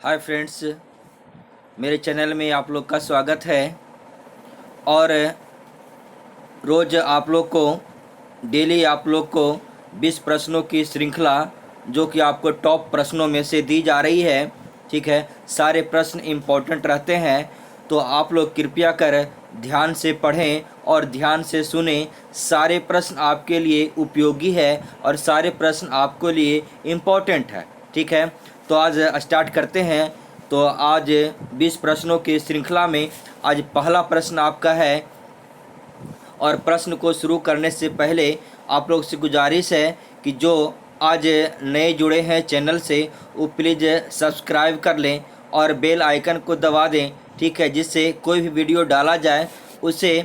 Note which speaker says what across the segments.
Speaker 1: Hi friends, मेरे channel में आप लोग का स्वागत है। और रोज़ आप लोग को डेली आप लोग को 20 प्रश्नों की श्रृंखला जो कि आपको टॉप प्रश्नों में से दी जा रही है। ठीक है, सारे प्रश्न इम्पोर्टेंट रहते हैं, तो आप लोग कृपया कर ध्यान से पढ़ें और ध्यान से सुने। सारे प्रश्न आपके लिए उपयोगी है और सारे प्रश्न आपके लिए इम्पोर्टेंट है। ठीक है, तो आज स्टार्ट करते हैं। तो आज 20 प्रश्नों की श्रृंखला में आज पहला प्रश्न आपका है। और प्रश्न को शुरू करने से पहले आप लोग से गुजारिश है कि जो आज नए जुड़े हैं चैनल से, वो प्लीज़ सब्सक्राइब कर लें और बेल आइकन को दबा दें। ठीक है, जिससे कोई भी वीडियो डाला जाए उसे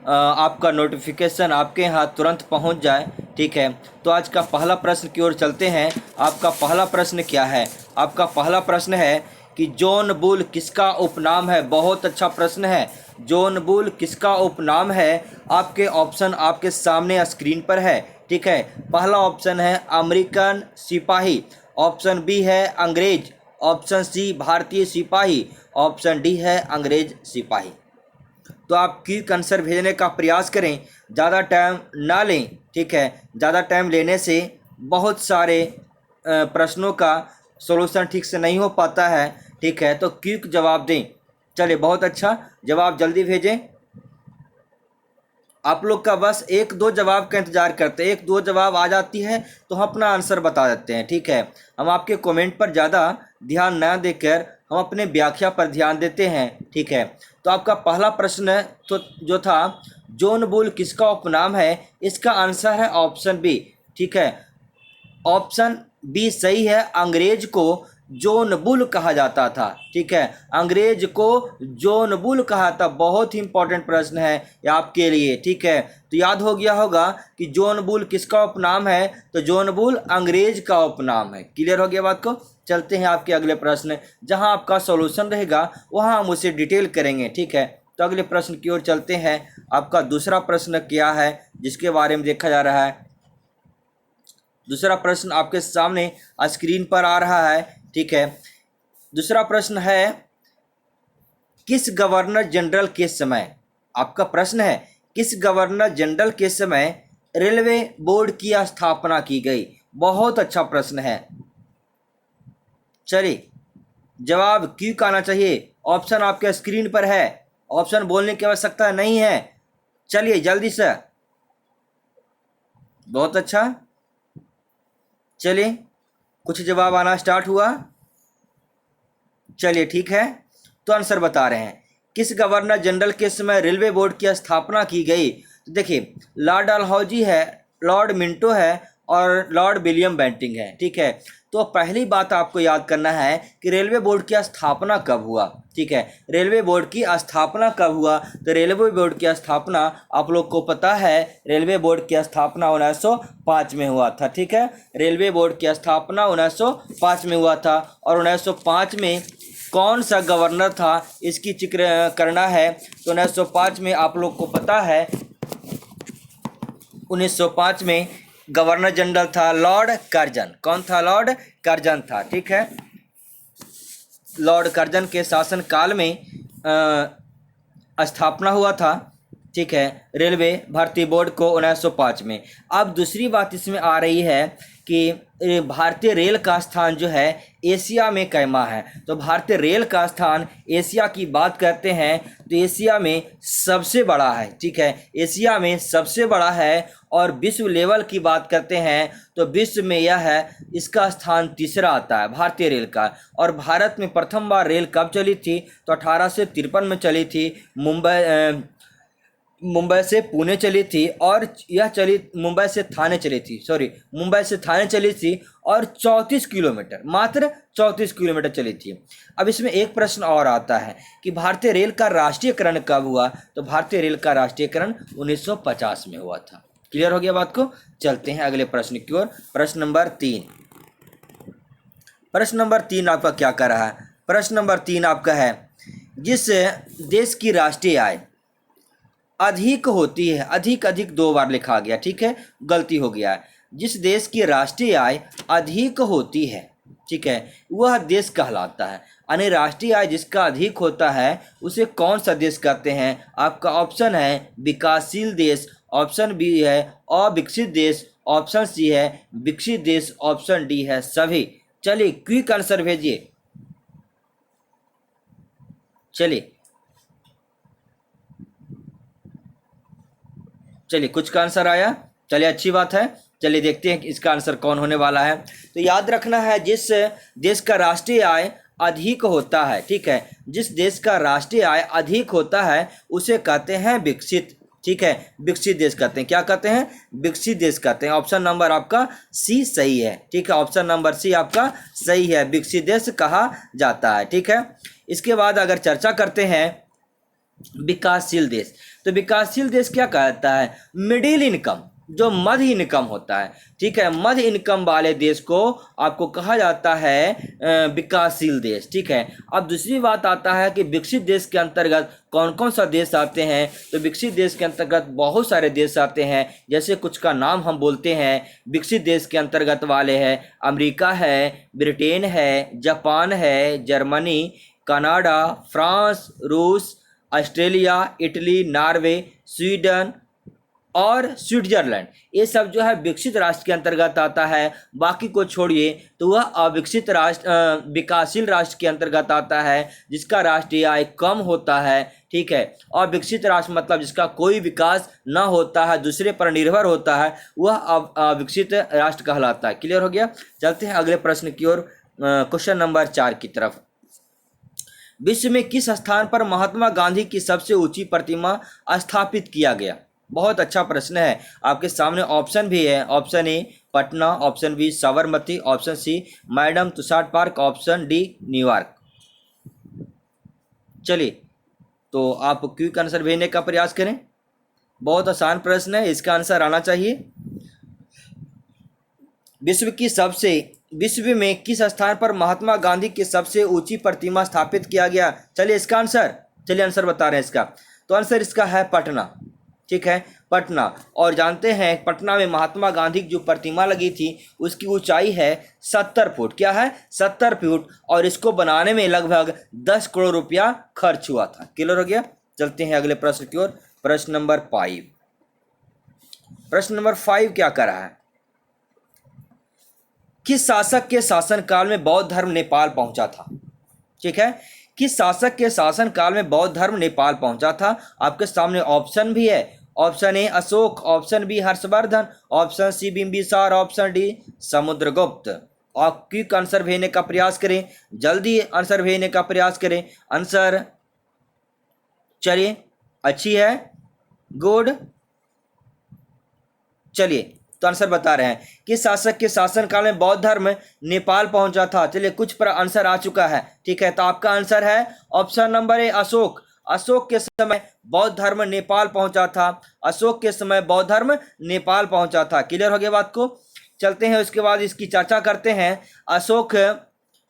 Speaker 1: आपका नोटिफिकेशन आपके यहाँ तुरंत पहुँच जाए। ठीक है, तो आज का पहला प्रश्न की ओर चलते हैं। आपका पहला प्रश्न क्या है? आपका पहला प्रश्न है कि जॉन बुल किसका उपनाम है? बहुत अच्छा प्रश्न है। जॉन बुल किसका उपनाम है? आपके ऑप्शन आपके सामने स्क्रीन पर है। ठीक है, पहला ऑप्शन है अमेरिकन सिपाही, ऑप्शन बी है अंग्रेज, ऑप्शन सी भारतीय सिपाही, ऑप्शन डी है अंग्रेज सिपाही। तो आप क्विक आंसर भेजने का प्रयास करें, ज़्यादा टाइम ना लें। ठीक है, ज़्यादा टाइम लेने से बहुत सारे प्रश्नों का सॉल्यूशन ठीक से नहीं हो पाता है। ठीक है, तो क्विक जवाब दें। चलिए, बहुत अच्छा, जवाब जल्दी भेजें। आप लोग का बस एक दो जवाब का इंतज़ार करते हैं। एक दो जवाब आ जाती है तो हम अपना आंसर बता देते हैं। ठीक है, हम आपके कमेंट पर ज़्यादा ध्यान न देकर हम अपने व्याख्या पर ध्यान देते हैं। ठीक है, तो आपका पहला प्रश्न तो जो था, जॉन बुल किसका उपनाम है, इसका आंसर है ऑप्शन बी। ठीक है, ऑप्शन बी सही है। अंग्रेज को जॉन बुल कहा जाता था। ठीक है, अंग्रेज को जॉन बुल कहा था। बहुत ही इंपॉर्टेंट प्रश्न है ये आपके लिए। ठीक है, तो याद हो गया होगा कि जॉन बुल किसका उपनाम है, तो जॉन बुल अंग्रेज का उपनाम है। क्लियर हो गया बात को? चलते हैं आपके अगले प्रश्न। जहां आपका सॉल्यूशन रहेगा वहां हम उसे डिटेल करेंगे। ठीक है, तो अगले प्रश्न की ओर चलते हैं। आपका दूसरा प्रश्न क्या है जिसके बारे में देखा जा रहा है? दूसरा प्रश्न आपके सामने स्क्रीन पर आ रहा है। ठीक है, दूसरा प्रश्न है किस गवर्नर जनरल के समय, आपका प्रश्न है किस गवर्नर जनरल के समय रेलवे बोर्ड की स्थापना की गई? बहुत अच्छा प्रश्न है। चलिए, जवाब क्यों आना चाहिए? ऑप्शन आपके स्क्रीन पर है, ऑप्शन बोलने की आवश्यकता नहीं है। चलिए जल्दी से, बहुत अच्छा। चलिए, कुछ जवाब आना स्टार्ट हुआ। चलिए ठीक है, तो आंसर बता रहे हैं। किस गवर्नर जनरल के समय रेलवे बोर्ड की स्थापना की गई? तो देखिए, लॉर्ड डलहौजी है, लॉर्ड मिंटो है और लॉर्ड विलियम बेंटिंग है। ठीक है, तो पहली बात आपको याद करना है कि रेलवे बोर्ड की स्थापना कब हुआ। ठीक है, रेलवे बोर्ड की स्थापना कब हुआ? तो रेलवे बोर्ड की स्थापना आप लोग को पता है, रेलवे बोर्ड की स्थापना 1905 में हुआ था। ठीक है, रेलवे बोर्ड की स्थापना 1905 में हुआ था। और 1905 में कौन सा गवर्नर था इसकी जिक्र करना है। तो 1905 में आप लोग को पता है, 1905 में गवर्नर जनरल था लॉर्ड कर्जन। कौन था? लॉर्ड कर्जन था। ठीक है, लॉर्ड कर्जन के शासन काल में स्थापना हुआ था। ठीक है, रेलवे भर्ती बोर्ड को 1905 में। अब दूसरी बात इसमें आ रही है कि भारतीय रेल का स्थान जो है एशिया में कैमा है। तो भारतीय रेल का स्थान एशिया की बात करते हैं तो एशिया में सबसे बड़ा है। ठीक है, एशिया में सबसे बड़ा है। और विश्व लेवल की बात करते हैं तो विश्व में यह है, इसका स्थान तीसरा आता है भारतीय रेल का। और भारत में प्रथम बार रेल कब चली थी? तो 1853 में चली थी। मुंबई से पुणे चली थी और यह चली मुंबई से थाने चली थी, मुंबई से थाने चली थी और 34 किलोमीटर, मात्र 34 किलोमीटर चली थी। अब इसमें एक प्रश्न और आता है कि भारतीय रेल का राष्ट्रीयकरण कब हुआ? तो भारतीय रेल का राष्ट्रीयकरण 1950 में हुआ था। क्लियर हो गया बात को? चलते हैं अगले प्रश्न की ओर। प्रश्न नंबर 3। प्रश्न नंबर 3 आपका क्या कर रहा है? प्रश्न नंबर 3 आपका है, जिस देश की राष्ट्रीय आय अधिक होती है, अधिक अधिक 2 बार लिखा गया। ठीक है, गलती हो गया है। जिस देश की राष्ट्रीय आय अधिक होती है, ठीक है, वह देश कहलाता है। यानी राष्ट्रीय आय जिसका अधिक होता है उसे कौन सा देश कहते हैं? आपका ऑप्शन है विकासशील देश, ऑप्शन बी है अविकसित देश, ऑप्शन सी है विकसित देश, ऑप्शन डी है सभी। चलिए क्विक आंसर भेजिए। चलिए कुछ का आंसर आया, चलिए अच्छी बात है। चलिए देखते हैं कि इसका आंसर कौन होने वाला है। तो याद रखना है, जिस देश का राष्ट्रीय आय अधिक होता है, ठीक है, जिस देश का राष्ट्रीय आय अधिक होता है उसे कहते हैं विकसित। ठीक है, विकसित देश कहते हैं, क्या कहते हैं? विकसित देश कहते हैं। ऑप्शन नंबर आपका सी सही है। ठीक है, ऑप्शन नंबर सी आपका सही है, विकसित देश कहा जाता है। ठीक है, इसके बाद अगर चर्चा करते हैं विकासशील देश, तो विकासशील देश क्या कहता है? मिडिल इनकम, जो मध्य इनकम होता है। ठीक है, मध्य इनकम वाले देश को आपको कहा जाता है विकासशील देश। ठीक है, अब दूसरी बात आता है कि विकसित देश के अंतर्गत कौन कौन सा देश आते हैं? तो विकसित देश के अंतर्गत बहुत सारे देश आते हैं, जैसे कुछ का नाम हम बोलते हैं। विकसित देश के अंतर्गत वाले हैं अमेरिका है, ब्रिटेन है, जापान है, जर्मनी, कनाडा, फ्रांस, रूस, ऑस्ट्रेलिया, इटली, नॉर्वे, स्वीडन और स्विट्जरलैंड। ये सब जो है विकसित राष्ट्र के अंतर्गत आता है। बाकी को छोड़िए तो वह अविकसित राष्ट्र, विकासशील राष्ट्र के अंतर्गत आता है, जिसका राष्ट्रीय आय कम होता है। ठीक है, और विकसित राष्ट्र मतलब जिसका कोई विकास न होता है, दूसरे पर निर्भर होता है, वह अविकसित राष्ट्र कहलाता है। क्लियर हो गया? चलते हैं अगले प्रश्न की ओर, क्वेश्चन नंबर 4 की तरफ। विश्व में किस स्थान पर महात्मा गांधी की सबसे ऊंची प्रतिमा स्थापित किया गया? बहुत अच्छा प्रश्न है। आपके सामने ऑप्शन भी है, option A Patna, option B Sabarmati, option C Madame Tussaud park, option D New York. चलिए तो आप क्विक आंसर भेजने का प्रयास करें। बहुत आसान प्रश्न है, इसका आंसर आना चाहिए। विश्व में किस स्थान पर महात्मा गांधी की सबसे ऊंची प्रतिमा स्थापित किया गया? चलिए इसका आंसर, चलिए आंसर बता रहे हैं इसका। तो आंसर इसका है पटना। ठीक है, पटना। और जानते हैं पटना में महात्मा गांधी की जो प्रतिमा लगी थी उसकी ऊंचाई है 70 फुट। क्या है? 70 फुट। और इसको बनाने में लगभग 10 करोड़ रुपया खर्च हुआ था। क्लियर हो गया? चलते हैं अगले प्रश्न की ओर, प्रश्न नंबर 5। प्रश्न नंबर 5 क्या कर रहा है? किस शासक के शासनकाल में बौद्ध धर्म नेपाल पहुंचा था? ठीक है, किस शासक के शासनकाल में बौद्ध धर्म नेपाल पहुंचा था? आपके सामने ऑप्शन भी है, option A Ashok, option B Harshvardhan, option C Bimbisar, option D Samudragupta. आप क्विक आंसर भेजने का प्रयास करें, जल्दी आंसर भेजने का प्रयास करें। आंसर चलिए अच्छी है, गुड। चलिए तो आंसर बता रहे हैं कि शासक के शासनकाल में बौद्ध धर्म नेपाल पहुंचा था। चलिए कुछ पर आंसर आ चुका है। ठीक है, तो आपका आंसर है option number A Ashok. Ashok के समय बौद्ध धर्म नेपाल पहुंचा था। अशोक के समय बौद्ध धर्म नेपाल पहुंचा था। क्लियर हो गया बात को? चलते हैं उसके बाद इसकी चर्चा करते हैं। अशोक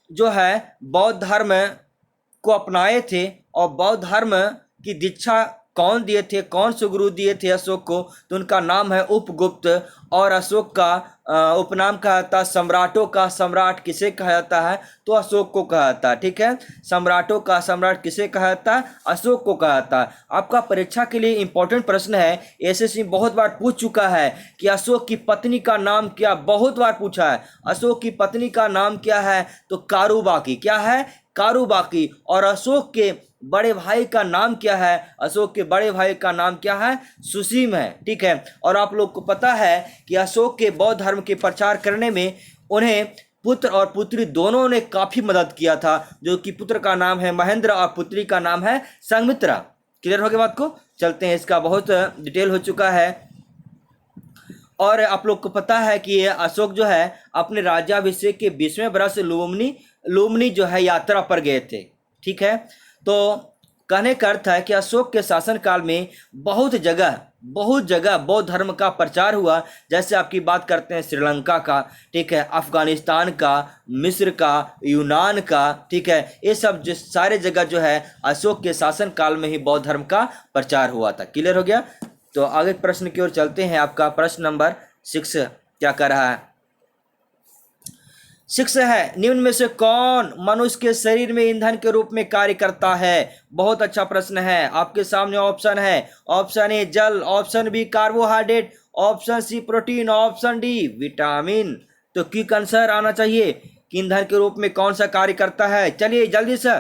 Speaker 1: जो है बौद्ध धर्म को अपनाए थे, और बौद्ध धर्म की दीक्षा कौन दिए थे, कौन से गुरु दिए थे अशोक को? तो उनका नाम है उपगुप्त। और अशोक का उपनाम कहा जाता है सम्राटों का सम्राट। किसे कहा जाता है? तो अशोक को कहा जाता है। ठीक है, सम्राटों का सम्राट किसे कहा जाता है? अशोक को कहा जाता है। आपका परीक्षा के लिए इंपॉर्टेंट प्रश्न है, एसएससी बहुत बार पूछ चुका है कि अशोक की पत्नी का नाम क्या? बहुत बार पूछा है। अशोक की पत्नी का नाम क्या है? तो कारूबाकी। क्या है? कारूबाकी। और अशोक के बड़े भाई का नाम क्या है? अशोक के बड़े भाई का नाम क्या है? सुसीम है। ठीक है, और आप लोग को पता है कि अशोक के बौद्ध धर्म के प्रचार करने में उन्हें पुत्र और पुत्री दोनों ने काफी मदद किया था, जो कि पुत्र का नाम है महेंद्र और पुत्री का नाम है संघमित्रा। क्लियर हो गया बात को? चलते हैं, इसका बहुत डिटेल हो चुका है। और आप लोग को पता है कि ये अशोक जो है अपने राज्याभिषेक के 20वें वर्ष लुम्बिनी जो है यात्रा पर गए थे। ठीक है, तो कहने का अर्थ है कि अशोक के शासनकाल में बहुत जगह बौद्ध धर्म का प्रचार हुआ। जैसे आपकी बात करते हैं श्रीलंका का, ठीक है, अफगानिस्तान का, मिस्र का, यूनान का। ठीक है, ये सब जो सारे जगह जो है अशोक के शासनकाल में ही बौद्ध धर्म का प्रचार हुआ था। क्लियर हो गया? तो आगे प्रश्न की ओर चलते हैं। आपका प्रश्न नंबर 6 क्या कर रहा है? 6 है, निम्न में से कौन मनुष्य के शरीर में ईंधन के रूप में कार्य करता है? बहुत अच्छा प्रश्न है। आपके सामने ऑप्शन है, ऑप्शन ए जल, option B carbohydrate, option C protein, option D vitamin. तो क्विक आंसर आना चाहिए कि ईंधन के रूप में कौन सा कार्य करता है। चलिए जल्दी से,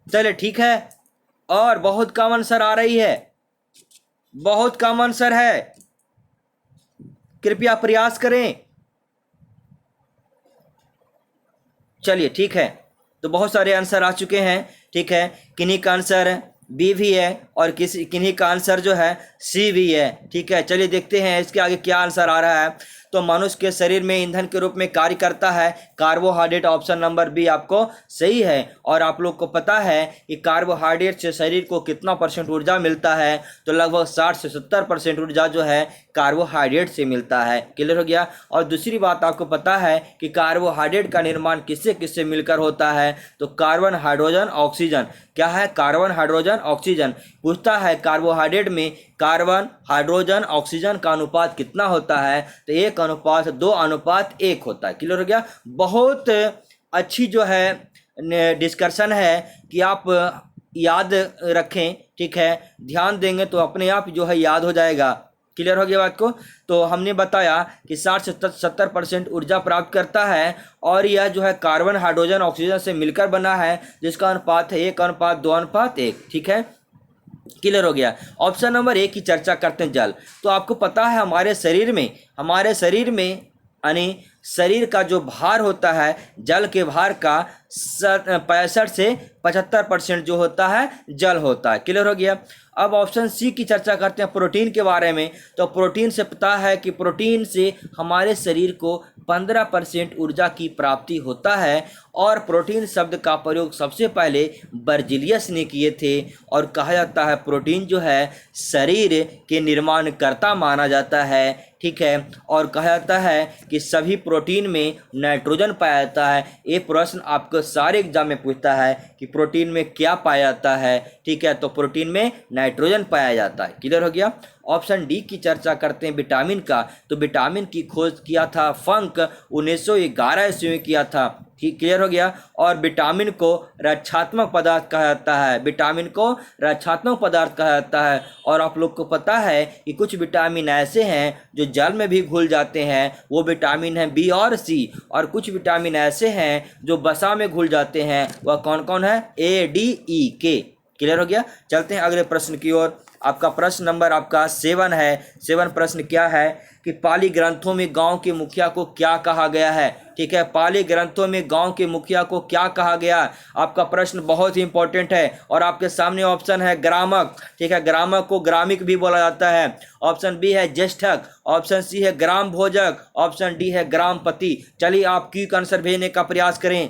Speaker 1: चलिए ठीक है। और बहुत कम आंसर आ रही है, बहुत कम आंसर है, कृपया प्रयास करें। चलिए ठीक है, तो बहुत सारे आंसर आ चुके हैं। ठीक है, किन्हीं का आंसर बी भी है और किन्हीं का आंसर जो है सी भी है। ठीक है, चलिए देखते हैं इसके आगे क्या आंसर आ रहा है। तो मनुष्य के शरीर में ईंधन के रूप में कार्य करता है कार्बोहाइड्रेट, ऑप्शन नंबर बी आपको सही है। और आप लोग को पता है कि कार्बोहाइड्रेट से शरीर को कितना परसेंट ऊर्जा मिलता है? तो लगभग 60 से 70% ऊर्जा जो है कार्बोहाइड्रेट से मिलता है। क्लियर हो गया। और दूसरी बात आपको पता है कि कार्बोहाइड्रेट का निर्माण किससे किससे मिलकर होता है? तो कार्बन, हाइड्रोजन, ऑक्सीजन। क्या है? Carbon, hydrogen, oxygen. पूछता है कार्बोहाइड्रेट में कार्बन, हाइड्रोजन, ऑक्सीजन का अनुपात कितना होता है? तो 1:2:1 होता है। क्लियर हो गया। बहुत अच्छी जो है डिस्कशन है कि आप याद रखें। ठीक है, ध्यान देंगे तो अपने आप जो है याद हो जाएगा। क्लियर हो गया बात को। तो हमने बताया कि 60 से 70% ऊर्जा प्राप्त करता है और यह जो है कार्बन, हाइड्रोजन, ऑक्सीजन से मिलकर बना है, जिसका अनुपात है 1:2:1। ठीक है, क्लियर हो गया। ऑप्शन नंबर ए की चर्चा करते हैं, जल। तो आपको पता है हमारे शरीर में यानी शरीर का जो भार होता है, जल के भार का 65 से 75% जो होता है जल होता है। क्लियर हो गया। अब ऑप्शन सी की चर्चा करते हैं प्रोटीन के बारे में। तो प्रोटीन से पता है कि प्रोटीन से हमारे शरीर को 15% ऊर्जा की प्राप्ति होता है। और प्रोटीन शब्द का प्रयोग सबसे पहले बर्जिलियस ने किए थे और कहा जाता है प्रोटीन जो है शरीर के निर्माण कर्ता माना जाता है। ठीक है, और कहा जाता है कि सभी प्रोटीन में नाइट्रोजन पाया जाता है। ये प्रश्न आपको सारे एग्जाम में पूछता है कि प्रोटीन में क्या पाया जाता है। ठीक है, तो प्रोटीन में नाइट्रोजन पाया जाता है। क्लियर हो गया। ऑप्शन डी की चर्चा करते हैं विटामिन का। तो विटामिन की खोज किया था फंक 1911 ईस्वी में किया था। ठीक, क्लियर हो गया। और विटामिन को रक्षात्मक पदार्थ कहा जाता है, विटामिन को रक्षात्मक पदार्थ कहा जाता है। और आप लोग को पता है कि कुछ विटामिन ऐसे हैं जो जल में भी घुल जाते हैं, वो विटामिन है बी और सी। और कुछ विटामिन ऐसे हैं जो वसा में घुल जाते हैं, वह कौन कौन है? ए, डी, ई, के। क्लियर हो गया। चलते हैं अगले प्रश्न की ओर। आपका प्रश्न नंबर आपका 7 है। 7 प्रश्न क्या है कि पाली ग्रंथों में गांव के मुखिया को क्या कहा गया है? ठीक है, पाली ग्रंथों में गांव के मुखिया को क्या कहा गया? आपका प्रश्न बहुत ही इंपॉर्टेंट है। और आपके सामने ऑप्शन है ग्रामक। ठीक है, ग्रामक को ग्रामिक भी बोला जाता है। ऑप्शन बी है ज्येष्ठक, ऑप्शन सी है ग्राम भोजक, ऑप्शन डी है ग्रामपति। चलिए आप क्विक आंसर भेजने का प्रयास करें,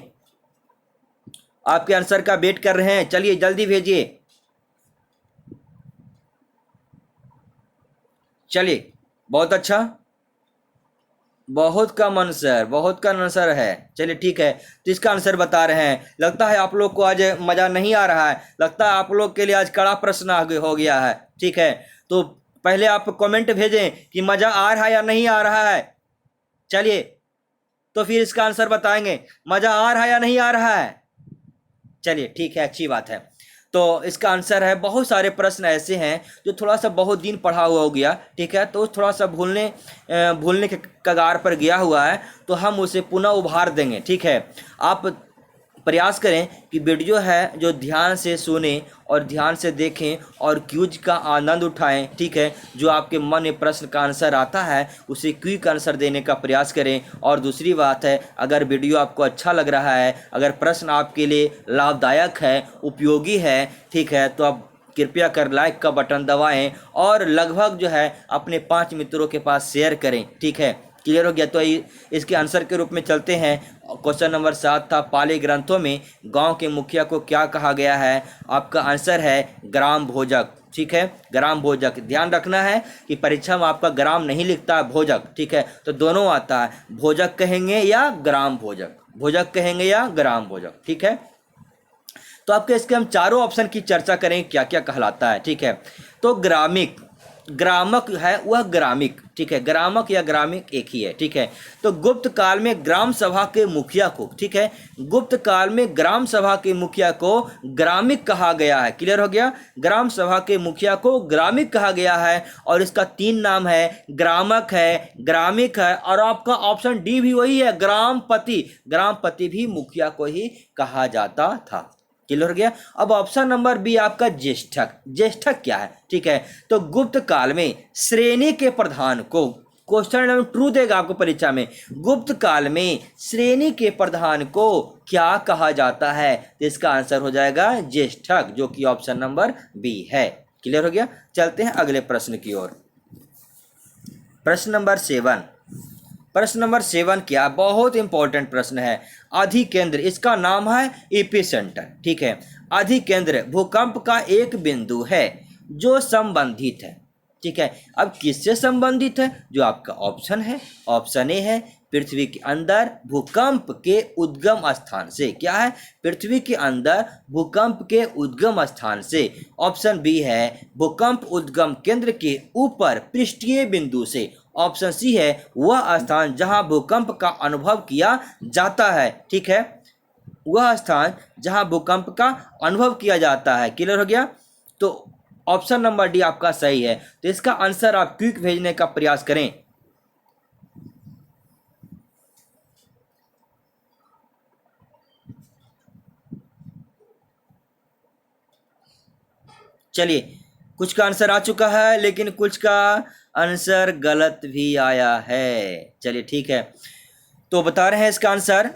Speaker 1: आपके आंसर का वेट कर रहे हैं। चलिए जल्दी भेजिए। चलिए, बहुत अच्छा, बहुत कम आंसर, बहुत कम आंसर है। चलिए ठीक है, तो इसका आंसर बता रहे हैं। लगता है आप लोग को आज मज़ा नहीं आ रहा है, लगता है आप लोग के लिए आज कड़ा प्रश्न हो गया है। ठीक है, तो पहले आप कमेंट भेजें कि मज़ा आ रहा है या नहीं आ रहा है। चलिए, तो फिर इसका आंसर बताएंगे मज़ा आ रहा है या नहीं आ रहा है। चलिए ठीक है, अच्छी बात है। तो इसका आंसर है, बहुत सारे प्रश्न ऐसे हैं जो थोड़ा सा बहुत दिन पढ़ा हुआ हो गया। ठीक है, तो थोड़ा सा भूलने के कगार पर गया हुआ है, तो हम उसे पुनः उभार देंगे। ठीक है, आप प्रयास करें कि वीडियो है जो ध्यान से सुने और ध्यान से देखें और क्यूज का आनंद उठाएं। ठीक है, जो आपके मन में प्रश्न का आंसर आता है उसे क्विक आंसर देने का प्रयास करें। और दूसरी बात है, अगर वीडियो आपको अच्छा लग रहा है, अगर प्रश्न आपके लिए लाभदायक है, उपयोगी है, ठीक है, तो आप कृपया कर लाइक का बटन दबाएं और लगभग जो है अपने 5 मित्रों के पास शेयर करें। ठीक है, क्लियर हो गया। तो इसके आंसर के रूप में चलते हैं। क्वेश्चन नंबर 7 था पाली ग्रंथों में गांव के मुखिया को क्या कहा गया है? आपका आंसर है ग्राम भोजक। ठीक है, ग्राम भोजक। ध्यान रखना है कि परीक्षा में आपका ग्राम नहीं लिखता है, भोजक। ठीक है, तो दोनों आता है, भोजक कहेंगे या ग्राम भोजक, भोजक कहेंगे या ग्राम भोजक। ठीक है, तो आपके इसके हम चारों ऑप्शन की चर्चा करें क्या क्या कहलाता है। ठीक है, तो ग्रामिक, ग्रामक है वह ग्रामिक, ठीक है, ग्रामक या ग्रामिक एक ही है, ठीक है। तो गुप्त काल में ग्राम सभा के मुखिया को, ठीक है, गुप्त काल में ग्राम सभा के मुखिया को ग्रामिक कहा गया है। क्लियर हो गया, ग्राम सभा के मुखिया को ग्रामिक कहा गया है और इसका 3 नाम है, ग्रामक है, ग्रामिक है और आपका ऑप्शन डी भी वही है, ग्रामपति। ग्रामपति भी मुखिया को ही कहा जाता था। क्लियर हो गया। अब ऑप्शन नंबर बी आपका ज्येष्ठक। ज्येष्ठक क्या है, ठीक है, तो गुप्त काल में श्रेणी के प्रधान को, क्वेश्चन ट्रू देगा आपको परीक्षा में, गुप्त काल में श्रेणी के प्रधान को क्या कहा जाता है, तो इसका आंसर हो जाएगा ज्येष्ठक, जो कि ऑप्शन नंबर बी है। क्लियर हो गया। चलते हैं अगले प्रश्न की ओर। प्रश्न नंबर 7। प्रश्न नंबर 7 क्या, बहुत इंपॉर्टेंट प्रश्न है। अधिकेंद्र, इसका नाम है एपिसेंटर, ठीक है। अधिकेंद्र भूकंप का एक बिंदु है जो संबंधित है, ठीक है। अब किससे संबंधित है, जो आपका ऑप्शन है, ऑप्शन ए है पृथ्वी के अंदर भूकंप के उद्गम स्थान से। क्या है, पृथ्वी के अंदर भूकंप के उद्गम स्थान से। ऑप्शन बी है भूकंप उद्गम केंद्र के ऊपर पृष्ठीय बिंदु से। ऑप्शन सी है वह स्थान जहां भूकंप का अनुभव किया जाता है, ठीक है, वह स्थान जहां भूकंप का अनुभव किया जाता है। क्लियर हो गया। तो ऑप्शन नंबर डी आपका सही है। तो इसका आंसर आप क्विक भेजने का प्रयास करें। चलिए, कुछ का आंसर आ चुका है लेकिन कुछ का आंसर गलत भी आया है। चलिए ठीक है, तो बता रहे हैं इसका आंसर।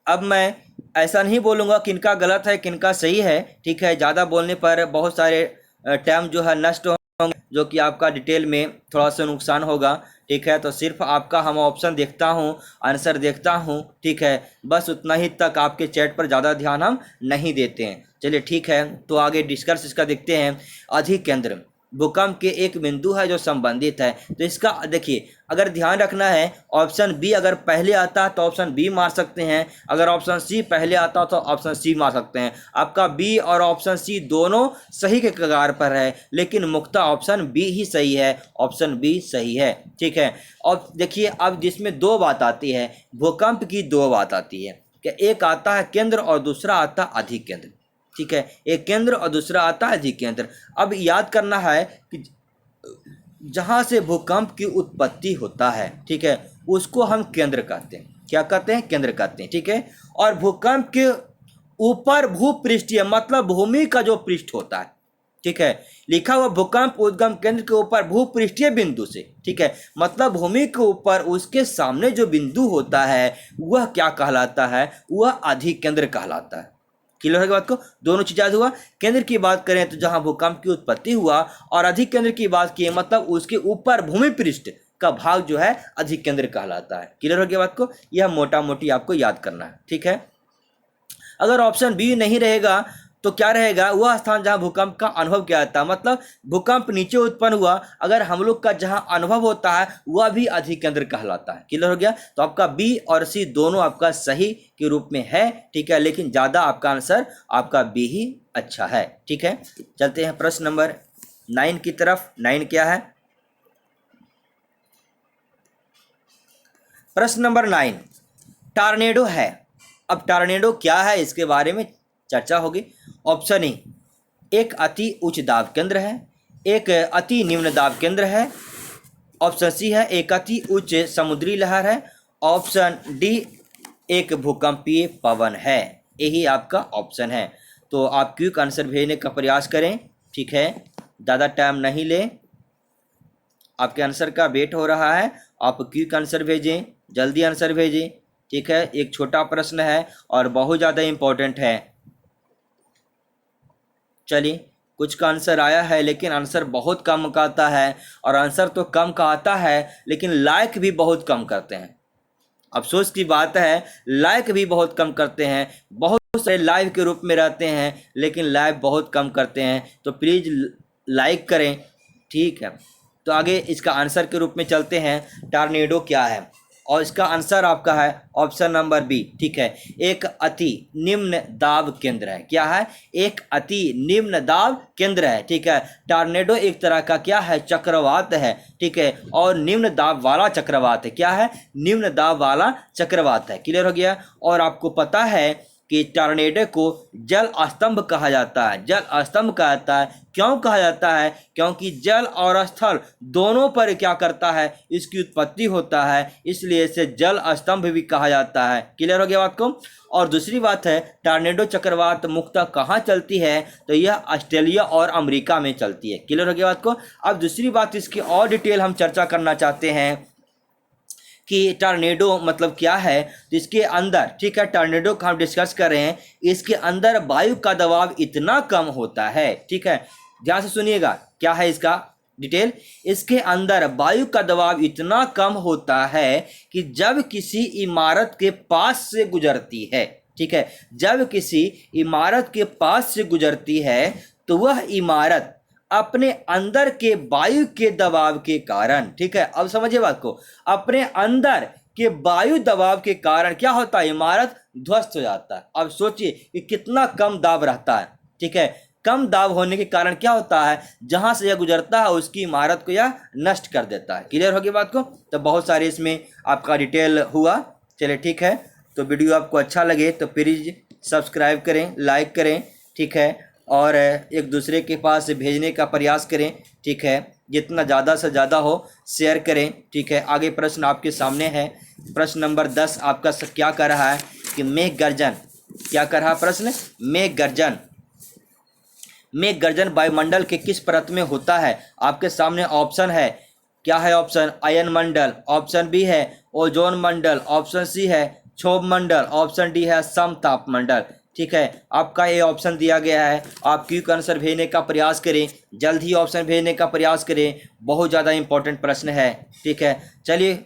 Speaker 1: अब मैं ऐसा नहीं बोलूँगा किनका गलत है किनका सही है, ठीक है, ज़्यादा बोलने पर बहुत सारे टाइम जो है नष्ट होंगे, जो कि आपका डिटेल में थोड़ा सा नुकसान होगा, ठीक है। तो सिर्फ आपका हम ऑप्शन देखता हूँ, आंसर देखता हूँ, ठीक है, बस उतना ही तक। आपके चैट पर ज़्यादा ध्यान हम नहीं देते हैं। चलिए ठीक है, तो आगे डिस्कस इसका देखते हैं। अधिकेंद्र भूकंप के एक बिंदु है जो संबंधित है। तो इसका देखिए, अगर ध्यान रखना है, ऑप्शन बी अगर पहले आता है तो ऑप्शन बी मार सकते हैं, अगर ऑप्शन सी पहले आता तो ऑप्शन सी मार सकते हैं। आपका बी और ऑप्शन सी दोनों सही के कगार पर है, लेकिन मुख्ता ऑप्शन बी ही सही है, ऑप्शन बी सही है, ठीक है। और देखिए, अब जिसमें 2 बात आती है, भूकंप की 2 बात आती है कि एक आता है केंद्र और दूसरा आता है अधिकेंद्र, ठीक है, एक केंद्र और दूसरा आता है अधिकेंद्र। अब याद करना है कि जहां से भूकंप की उत्पत्ति होता है, ठीक है, उसको हम केंद्र कहते हैं। क्या कहते हैं, केंद्र कहते हैं, ठीक है। और भूकंप के ऊपर भूपृष्ठीय मतलब भूमि का जो पृष्ठ होता है, ठीक है, लिखा हुआ भूकंप उद्गम केंद्र के ऊपर भूपृष्ठीय बिंदु से, ठीक है, मतलब भूमि के ऊपर उसके सामने जो बिंदु होता है वह क्या कहलाता है, वह अधिकेंद्र कहलाता है। क्लियर है बात को, दोनों चीज याद हुआ। केंद्र की बात करें तो जहां भूकंप की उत्पत्ति हुआ, और अधिकेंद्र की बात की मतलब उसके ऊपर भूमि पृष्ठ का भाग जो है अधिकेंद्र कहलाता है। क्लियर हो गया बात को, यह मोटा मोटी आपको याद करना है, ठीक है। अगर ऑप्शन बी नहीं रहेगा तो क्या रहेगा, वह स्थान जहां भूकंप का अनुभव किया जाता है, मतलब भूकंप नीचे उत्पन्न हुआ, अगर हम लोग का जहां अनुभव होता है वह भी अधिकेंद्र कहलाता है। क्लियर हो गया। तो आपका बी और सी दोनों आपका सही के रूप में है, ठीक है, लेकिन ज़्यादा आपका आंसर आपका बी ही अच्छा है, ठीक है। चलते हैं प्रश्न नंबर 9 की तरफ। 9 क्या है, प्रश्न नंबर 9 टॉर्नेडो है। अब टॉर्नेडो क्या है इसके बारे में चर्चा होगी। ऑप्शन ए एक अति उच्च दाब केंद्र है, एक अति निम्न दाब केंद्र है। ऑप्शन सी है एक अति उच्च समुद्री लहर है। ऑप्शन डी एक भूकंपीय पवन है। यही आपका ऑप्शन है। तो आप क्विक आंसर भेजने का प्रयास करें, ठीक है, ज़्यादा टाइम नहीं लें, आपके आंसर का वेट हो रहा है। आप क्विक आंसर भेजें, जल्दी आंसर भेजें, ठीक है। एक छोटा प्रश्न है और बहुत ज़्यादा इम्पोर्टेंट है। चलिए, कुछ का आंसर आया है लेकिन आंसर बहुत कम का आता है, और आंसर तो कम का आता है लेकिन लाइक भी बहुत कम करते हैं। अफसोस की बात है, लाइक भी बहुत कम करते हैं। बहुत सारे लाइव के रूप में रहते हैं लेकिन लाइव बहुत कम करते हैं। तो प्लीज़ लाइक करें, ठीक है। तो आगे इसका आंसर के रूप में चलते हैं। टॉर्नेडो क्या है। और इसका आंसर आपका है ऑप्शन नंबर बी। ठीक है, एक अति निम्न दाब केंद्र है। क्या है? एक अति निम्न दाब केंद्र है। ठीक है, टॉर्नेडो एक तरह का क्या है? चक्रवात है। ठीक है, और निम्न दाब वाला चक्रवात है। क्या है? निम्न दाब वाला चक्रवात है। क्लियर हो गया? और आपको पता है कि टॉर्नेडो को जल स्तंभ कहा जाता है। जल स्तंभ कहा जाता है, क्यों कहा जाता है? क्योंकि जल और स्थल दोनों पर क्या करता है? इसकी उत्पत्ति होता है, इसलिए इसे जल स्तंभ भी कहा जाता है। क्लियर हो गया बात को? और दूसरी बात है, टॉर्नेडो चक्रवात मुख्यतः कहाँ चलती है? तो यह ऑस्ट्रेलिया और अमेरिका में चलती है। क्लियर हो गया बात को? अब दूसरी बात, इसकी और डिटेल हम चर्चा करना चाहते हैं कि टॉर्नेडो मतलब क्या है। तो इसके अंदर, ठीक है, टॉर्नेडो का हम डिस्कस कर रहे हैं, इसके अंदर वायु का दबाव इतना कम होता है। ठीक है, ध्यान से सुनिएगा, क्या है इसका डिटेल। इसके अंदर वायु का दबाव इतना कम होता है कि जब किसी इमारत के पास से गुजरती है, ठीक है, जब किसी इमारत के पास से गुजरती है तो वह इमारत अपने अंदर के वायु के दबाव के कारण, ठीक है, अब समझिए बात को, अपने अंदर के वायु दबाव के कारण क्या होता है? इमारत ध्वस्त हो जाता है। अब सोचिए कि कितना कम दाब रहता है। ठीक है, कम दाब होने के कारण क्या होता है? जहां से यह गुजरता है उसकी इमारत को यह नष्ट कर देता है। क्लियर होगी बात को? तो बहुत सारे इसमें आपका डिटेल हुआ। चलिए ठीक है, तो वीडियो आपको अच्छा लगे तो प्लीज़ सब्सक्राइब करें, लाइक करें, ठीक है, और एक दूसरे के पास भेजने का प्रयास करें। ठीक है, जितना ज़्यादा से ज़्यादा हो शेयर करें। ठीक है, आगे प्रश्न आपके सामने है। प्रश्न नंबर 10 आपका क्या कर रहा है कि मेघ गर्जन, क्या कर रहा है प्रश्न? मेघ गर्जन। मेघ गर्जन वायुमंडल के किस परत में होता है? आपके सामने ऑप्शन है, क्या है ऑप्शन? आयन मंडल, ऑप्शन बी है ओजोन मंडल, ऑप्शन सी है क्षोभ मंडल, ऑप्शन डी है समताप मंडल। ठीक है, आपका ये ऑप्शन दिया गया है। आप क्विक आंसर भेजने का प्रयास करें, जल्द ही ऑप्शन भेजने का प्रयास करें, बहुत ज़्यादा इंपॉर्टेंट प्रश्न है। ठीक है, चलिए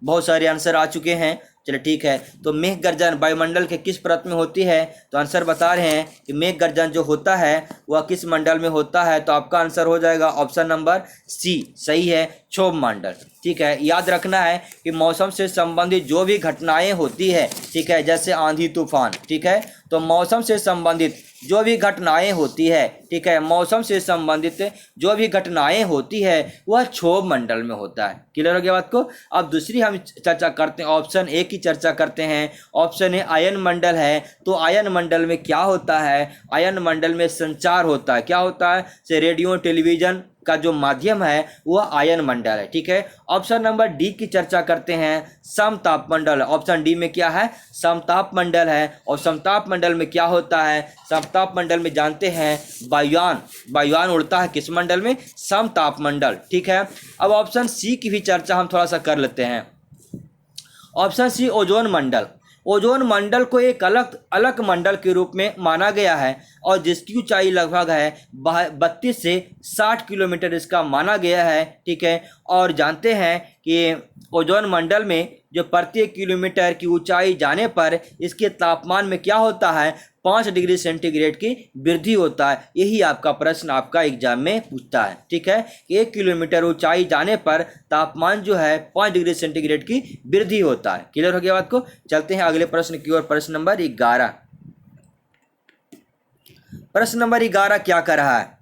Speaker 1: बहुत सारे आंसर आ चुके हैं। चलिए ठीक है, तो मेघ गर्जन वायुमंडल के किस परत में होती है? तो आंसर बता रहे हैं कि मेघ गर्जन जो होता है वह किस मंडल में होता है? तो आपका आंसर हो जाएगा ऑप्शन नंबर सी, सही है, क्षोभ मंडल। ठीक है, याद रखना है कि मौसम से संबंधित जो भी घटनाएं होती है, ठीक है, जैसे आंधी तूफान, ठीक है, तो मौसम से संबंधित जो भी घटनाएं होती है, ठीक है, मौसम से संबंधित जो भी घटनाएं होती है वह क्षोभ मंडल में होता है। क्लियर हो गया बात को? अब दूसरी हम चर्चा करते हैं, ऑप्शन ए की चर्चा करते हैं। ऑप्शन ए आयन मंडल है। तो आयन मंडल में क्या होता है? आयन मंडल में संचार होता है। क्या होता है? से रेडियो टेलीविजन का जो माध्यम है वह आयन मंडल है। ठीक है, ऑप्शन नंबर डी की चर्चा करते हैं, समताप मंडल। ऑप्शन डी में क्या है? समताप मंडल है। और समताप मंडल में क्या होता है? समताप मंडल में जानते हैं वायुयान, वायुयान उड़ता है किस मंडल में? समताप मंडल। ठीक है, अब ऑप्शन सी की भी चर्चा हम थोड़ा सा कर लेते हैं। ऑप्शन सी ओजोन मंडल। ओजोन मंडल को एक अलग मंडल के रूप में माना गया है और जिसकी ऊंचाई लगभग है 32 से 60 किलोमीटर इसका माना गया है। ठीक है, और जानते हैं कि ओजोन मंडल में जो प्रति किलोमीटर की ऊंचाई जाने पर इसके तापमान में क्या होता है? 5 डिग्री सेंटीग्रेड की वृद्धि होता है। यही आपका प्रश्न आपका एग्जाम में पूछता है। ठीक है, 1 किलोमीटर ऊंचाई जाने पर तापमान जो है 5 डिग्री सेंटीग्रेड की वृद्धि होता है। क्लियर हो गया बात को? चलते हैं अगले प्रश्न की ओर। प्रश्न नंबर 11। प्रश्न नंबर 11 क्या कर रहा है?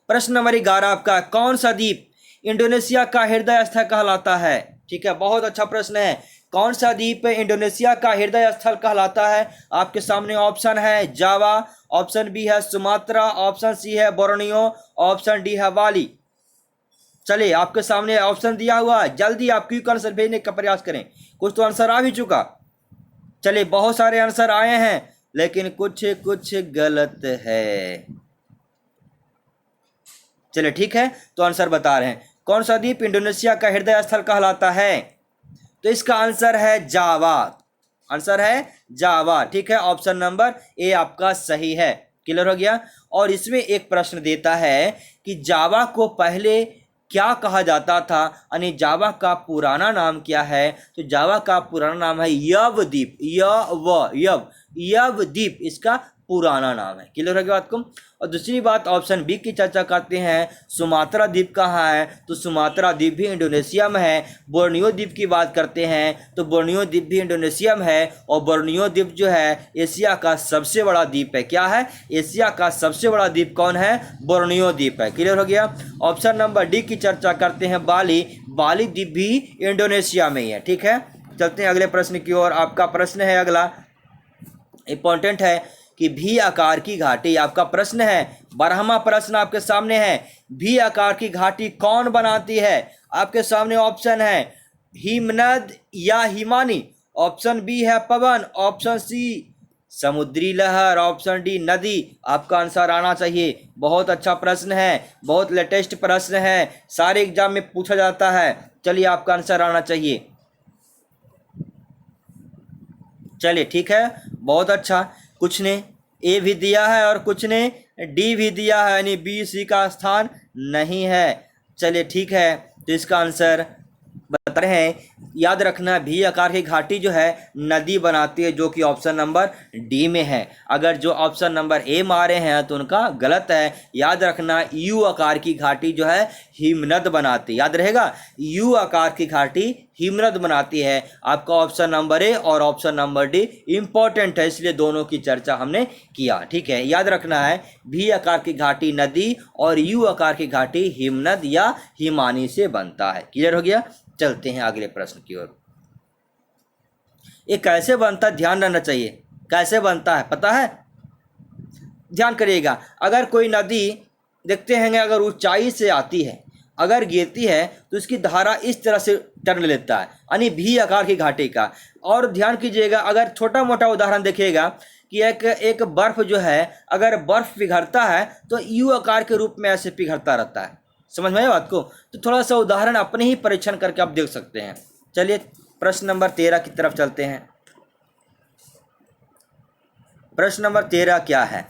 Speaker 1: प्रश्न नंबर 11 आपका, कौन सा द्वीप इंडोनेशिया का हृदय स्थल कहलाता है? ठीक है, बहुत अच्छा प्रश्न है। कौन सा द्वीप इंडोनेशिया का हृदय स्थल कहलाता है? आपके सामने ऑप्शन है जावा, ऑप्शन बी है सुमात्रा, ऑप्शन सी है बोर्नियो, ऑप्शन डी है बाली। चलिए, आपके सामने ऑप्शन दिया हुआ है, जल्दी आप क्विक आंसर भेजने का प्रयास करें। कुछ तो आंसर आ भी चुका। चलिए, बहुत सारे आंसर आए हैं लेकिन कुछ कुछ गलत है। चलिए ठीक है, तो आंसर बता रहे हैं, कौन सा द्वीप इंडोनेशिया का हृदय स्थल कहलाता है? तो इसका आंसर है जावा। आंसर है जावा। ठीक है, ऑप्शन नंबर ए आपका सही है। क्लियर हो गया? और इसमें एक प्रश्न देता है कि जावा को पहले क्या कहा जाता था, यानी जावा का पुराना नाम क्या है? तो जावा का पुराना नाम है यव द्वीप। यव द्वीप इसका पुराना नाम है। क्लियर होगी बात को। और दूसरी बात ऑप्शन बी की चर्चा करते हैं, सुमात्रा द्वीप कहाँ है, तो सुमात्रा द्वीप भी इंडोनेशिया में है। बोर्नियो द्वीप की बात करते हैं तो बोर्नियो द्वीप भी इंडोनेशिया में है, और बोर्नियो द्वीप जो है एशिया का सबसे बड़ा द्वीप है। क्या है, एशिया का सबसे बड़ा द्वीप कौन है, बोर्नियो द्वीप है। क्लियर हो गया। ऑप्शन नंबर डी की चर्चा करते हैं, बाली, बाली द्वीप भी इंडोनेशिया में ही है। ठीक है, चलते हैं अगले प्रश्न की ओर। आपका प्रश्न है अगला, इंपॉर्टेंट है कि भी आकार की घाटी, आपका प्रश्न है 12वां प्रश्न आपके सामने है, भी आकार की घाटी कौन बनाती है। आपके सामने ऑप्शन है हिमनद या हिमानी, ऑप्शन बी है पवन, ऑप्शन सी समुद्री लहर, ऑप्शन डी नदी। आपका आंसर आना चाहिए। बहुत अच्छा प्रश्न है, बहुत लेटेस्ट प्रश्न है, सारे एग्जाम में पूछा जाता है। चलिए आपका आंसर आना चाहिए। चलिए ठीक है, बहुत अच्छा। कुछ ने ए भी दिया है और कुछ ने डी भी दिया है, यानी बी सी का स्थान नहीं है। चलिए ठीक है, तो इसका आंसर बता रहे हैं। याद रखना, भी आकार की घाटी जो है नदी बनाती है, जो कि ऑप्शन नंबर डी में है। अगर जो ऑप्शन नंबर ए मारे हैं तो उनका गलत है। याद रखना, यू आकार की घाटी जो है हिमनद बनाती है। याद रहेगा, यू आकार की घाटी हिमनद बनाती है। आपका ऑप्शन नंबर ए और ऑप्शन नंबर डी इंपॉर्टेंट है, इसलिए दोनों की चर्चा हमने किया। ठीक है, याद रखना है, भी आकार की घाटी नदी और यू आकार की घाटी हिमनद या हिमानी से बनता है। क्लियर हो गया। चलते हैं अगले प्रश्न की ओर। ये कैसे बनता है, ध्यान रहना चाहिए। कैसे बनता है पता है, ध्यान करिएगा। अगर कोई नदी देखते हैं, अगर ऊंचाई से आती है, अगर गिरती है तो इसकी धारा इस तरह से टर्न लेता है, यानी भी आकार की घाटी का। और ध्यान कीजिएगा, अगर छोटा मोटा उदाहरण देखिएगा कि एक बर्फ जो है, अगर बर्फ पिघलता है तो यू आकार के रूप में ऐसे पिघलता रहता है। समझ में आया बात को। तो थोड़ा सा उदाहरण अपने ही परीक्षण करके आप देख सकते हैं। चलिए प्रश्न नंबर 13 की तरफ चलते हैं। प्रश्न नंबर 13 क्या है,